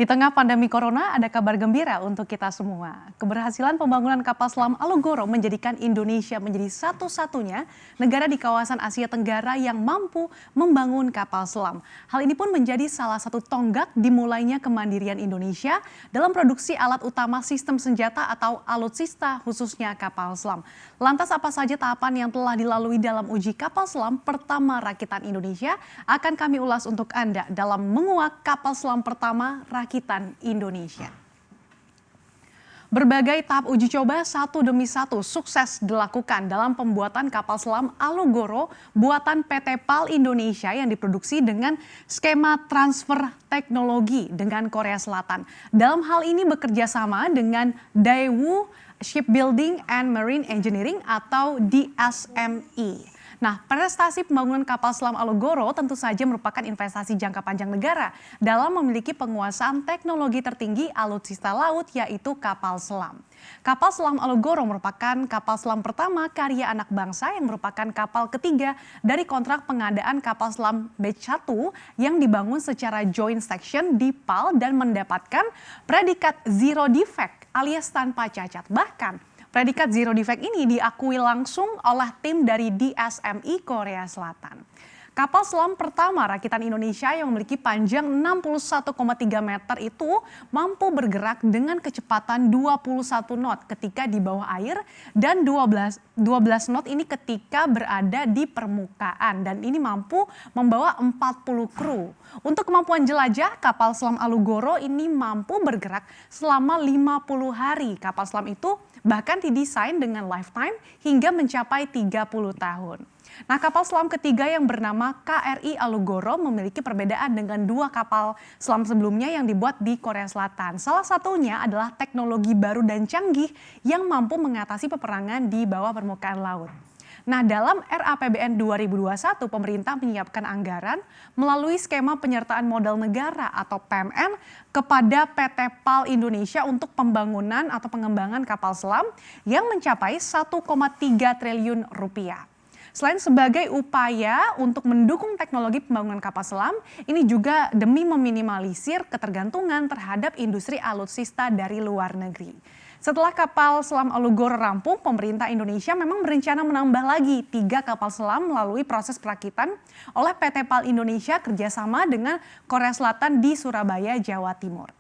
Di tengah pandemi corona, ada kabar gembira untuk kita semua. Keberhasilan pembangunan kapal selam Alugoro menjadikan Indonesia menjadi satu-satunya negara di kawasan Asia Tenggara yang mampu membangun kapal selam. Hal ini pun menjadi salah satu tonggak dimulainya kemandirian Indonesia dalam produksi alat utama sistem senjata atau alutsista khususnya kapal selam. Lantas apa saja tahapan yang telah dilalui dalam uji kapal selam pertama rakitan Indonesia akan kami ulas untuk Anda dalam menguak kapal selam pertama rakitan Indonesia. Berbagai tahap uji coba satu demi satu sukses dilakukan dalam pembuatan kapal selam Alugoro buatan PT PAL Indonesia yang diproduksi dengan skema transfer teknologi dengan Korea Selatan. Dalam hal ini bekerja sama dengan Daewoo Shipbuilding and Marine Engineering atau DSME. Nah, prestasi pembangunan kapal selam Alugoro tentu saja merupakan investasi jangka panjang negara dalam memiliki penguasaan teknologi tertinggi alutsista laut yaitu kapal selam. Kapal selam Alugoro merupakan kapal selam pertama karya anak bangsa yang merupakan kapal ketiga dari kontrak pengadaan kapal selam Batch 1 yang dibangun secara joint section di PAL dan mendapatkan predikat zero defect alias tanpa cacat. Bahkan predikat zero defect ini diakui langsung oleh tim dari DSME Korea Selatan. Kapal selam pertama rakitan Indonesia yang memiliki panjang 61,3 meter itu mampu bergerak dengan kecepatan 21 knot ketika di bawah air dan 12 knot ini ketika berada di permukaan dan ini mampu membawa 40 kru. Untuk kemampuan jelajah, kapal selam Alugoro ini mampu bergerak selama 50 hari. Kapal selam itu bahkan didesain dengan lifetime hingga mencapai 30 tahun. Nah, kapal selam ketiga yang bernama KRI Alugoro memiliki perbedaan dengan dua kapal selam sebelumnya yang dibuat di Korea Selatan. Salah satunya adalah teknologi baru dan canggih yang mampu mengatasi peperangan di bawah permukaan laut. Nah, dalam RAPBN 2021, pemerintah menyiapkan anggaran melalui skema penyertaan modal negara atau PMN kepada PT PAL Indonesia untuk pembangunan atau pengembangan kapal selam yang mencapai 1,3 triliun rupiah. Selain sebagai upaya untuk mendukung teknologi pembangunan kapal selam, ini juga demi meminimalisir ketergantungan terhadap industri alutsista dari luar negeri. Setelah kapal selam Alugoro rampung, pemerintah Indonesia memang berencana menambah lagi 3 kapal selam melalui proses perakitan oleh PT PAL Indonesia kerjasama dengan Korea Selatan di Surabaya, Jawa Timur.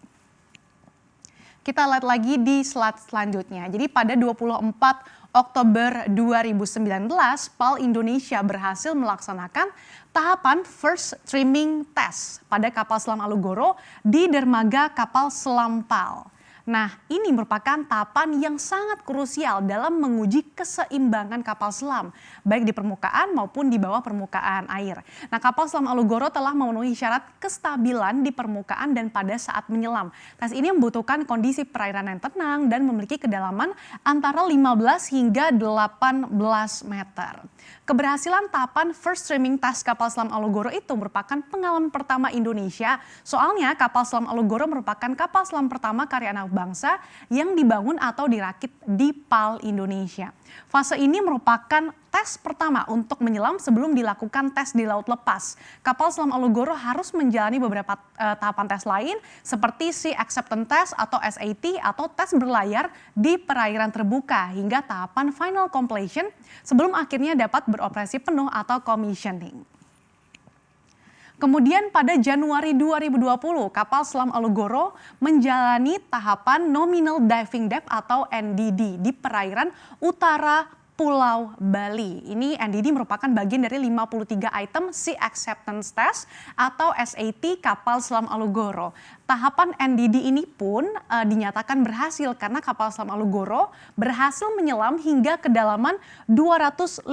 Kita lihat lagi di slide selanjutnya. Jadi pada 24 Oktober 2019, PAL Indonesia berhasil melaksanakan tahapan first trimming test pada kapal selam Alugoro di dermaga kapal selam PAL. Nah, ini merupakan tahapan yang sangat krusial dalam menguji keseimbangan kapal selam, baik di permukaan maupun di bawah permukaan air. Nah, kapal selam Alugoro telah memenuhi syarat kestabilan di permukaan dan pada saat menyelam. Tes ini membutuhkan kondisi perairan yang tenang dan memiliki kedalaman antara 15 hingga 18 meter. Keberhasilan tahapan first trimming test kapal selam Alugoro itu merupakan pengalaman pertama Indonesia. Soalnya kapal selam Alugoro merupakan kapal selam pertama karya anak bangsa yang dibangun atau dirakit di PAL Indonesia. Fase ini merupakan tes pertama untuk menyelam sebelum dilakukan tes di laut lepas. Kapal selam Alugoro harus menjalani beberapa tahapan tes lain seperti Sea Acceptance Test atau SAT atau tes berlayar di perairan terbuka hingga tahapan final completion sebelum akhirnya dapat beroperasi penuh atau commissioning. Kemudian pada Januari 2020, kapal selam Alugoro menjalani tahapan Nominal Diving Depth atau NDD di perairan utara Pulau Bali. Ini NDD merupakan bagian dari 53 item Sea Acceptance Test atau SAT kapal selam Alugoro. Tahapan NDD ini pun dinyatakan berhasil karena kapal selam Alugoro berhasil menyelam hingga kedalaman 250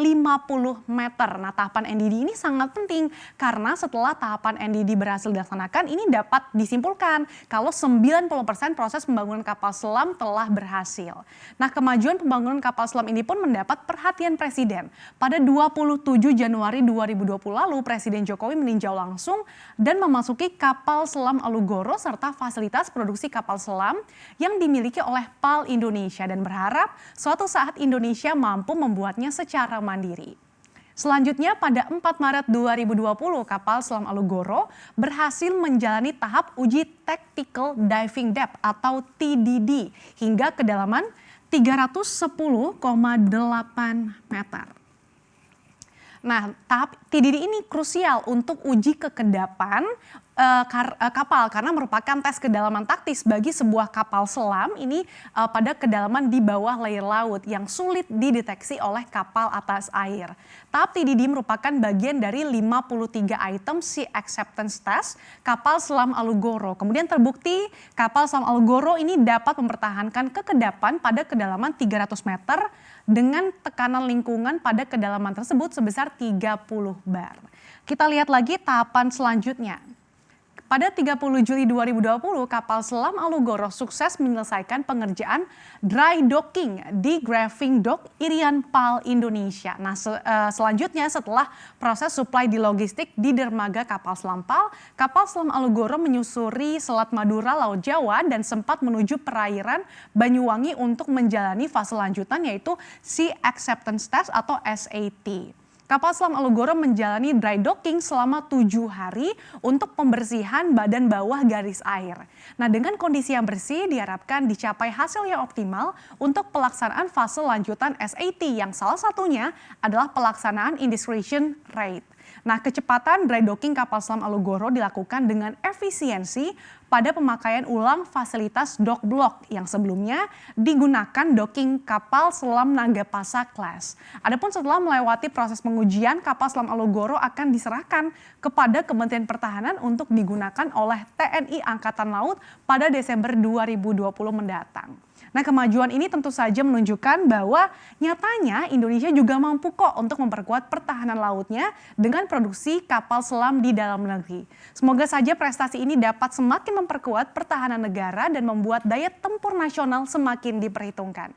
meter. Nah, tahapan NDD ini sangat penting karena setelah tahapan NDD berhasil dilaksanakan, ini dapat disimpulkan kalau 90% proses pembangunan kapal selam telah berhasil. Nah, kemajuan pembangunan kapal selam ini pun mendapat perhatian Presiden. Pada 27 Januari 2020 lalu, Presiden Jokowi meninjau langsung dan memasuki kapal selam Alugoro serta fasilitas produksi kapal selam yang dimiliki oleh PAL Indonesia dan berharap suatu saat Indonesia mampu membuatnya secara mandiri. Selanjutnya pada 4 Maret 2020 kapal selam Alugoro berhasil menjalani tahap uji Tactical Diving Depth atau TDD hingga kedalaman 310,8 meter. Nah, tahap TDD ini krusial untuk uji kekedapan kapal karena merupakan tes kedalaman taktis bagi sebuah kapal selam ini pada kedalaman di bawah layer laut yang sulit dideteksi oleh kapal atas air. Tahap TDD merupakan bagian dari 53 item Sea Acceptance Test kapal selam Alugoro. Kemudian terbukti kapal selam Alugoro ini dapat mempertahankan kekedapan pada kedalaman 300 meter dengan tekanan lingkungan pada kedalaman tersebut sebesar 30 bar. Kita lihat lagi tahapan selanjutnya. Pada 30 Juli 2020, kapal selam Alugoro sukses menyelesaikan pengerjaan dry docking di Graving Dock Irian Pal, Indonesia. Nah, selanjutnya setelah proses suplai di logistik di dermaga kapal selam Pal, kapal selam Alugoro menyusuri Selat Madura, Laut Jawa dan sempat menuju perairan Banyuwangi untuk menjalani fase lanjutan yaitu Sea Acceptance Test atau SAT. Kapal selam Alugoro menjalani dry docking selama 7 hari untuk pembersihan badan bawah garis air. Nah, dengan kondisi yang bersih diharapkan dicapai hasil yang optimal untuk pelaksanaan fase lanjutan SAT yang salah satunya adalah pelaksanaan indiscretion rate. Nah, kecepatan dry docking kapal selam Alugoro dilakukan dengan efisiensi pada pemakaian ulang fasilitas dock block yang sebelumnya digunakan docking kapal selam Nagapasa Class. Adapun setelah melewati proses pengujian, kapal selam Alugoro akan diserahkan kepada Kementerian Pertahanan untuk digunakan oleh TNI Angkatan Laut pada Desember 2020 mendatang. Nah, kemajuan ini tentu saja menunjukkan bahwa nyatanya Indonesia juga mampu kok untuk memperkuat pertahanan lautnya dengan produksi kapal selam di dalam negeri. Semoga saja prestasi ini dapat semakin memperkuat pertahanan negara dan membuat daya tempur nasional semakin diperhitungkan.